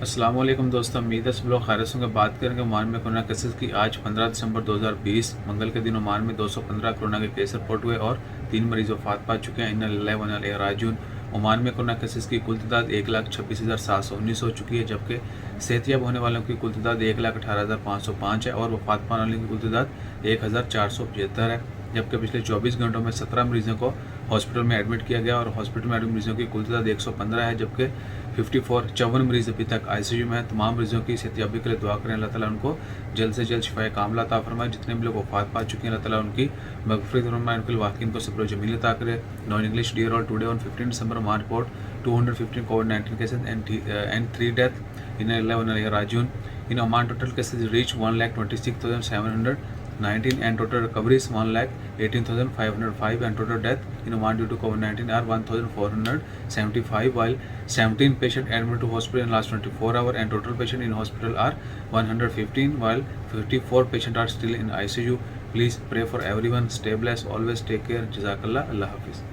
अस्सलाम वालेकुम दोस्तों, उम्मीद है सब लोग खैरियत से होंगे। बात करेंगे ओमान में कोरोना केसेस की। आज 15 दिसंबर 2020 मंगल के दिन ओमान में 215 कोरोना के केस रिपोर्ट हुए और 3 मरीज वफात पा चुके हैं। इन्ना लिल्लाहि व इन्ना इलैहि राजिऊन। ओमान में कोरोना केसेस की कुल तादाद 1,26,719 हो चुकी है, जबकि सेहतियाब होने वालों की कुल तादाद 1,18,505 है और वफात पाने वालों की कुल तादाद 1,475 है। जबकि पिछले 24 घंटों में 17 मरीजों को हॉस्पिटल में एडमिट किया गया और हॉस्पिटल में एडमिट मरीजों की कुल तादाद 115 है, जबकि 54 मरीज अभी तक आईसीयू में हैं। तमाम मरीजों की सेहतियाबी के लिए दुआ करें, अल्लाह ताला उनको जल्द से जल्द शिफाए कामिला अता फरमाए। जितने भी लोग वफात पा चुके हैं, अल्लाह ताला उनकी मगफिरत फरमाए, उनके वाकिन को सब्र जमील अता करे। Non English dear all today on 15 December Oman report 215 COVID-19 cases and 3 death. Inna lillahi wa inna ilaihi rajiun. In Oman, total cases reached 1,26,719 and total recoveries 1,18,505 and total death in Oman due to COVID-19 are 1,475, while 17 patients admitted to hospital in last 24 hours and total patients in hospital are 115, while 54 patients are still in ICU. Please pray for everyone. Stay blessed. Always take care. Jazakallah. Allah Hafiz.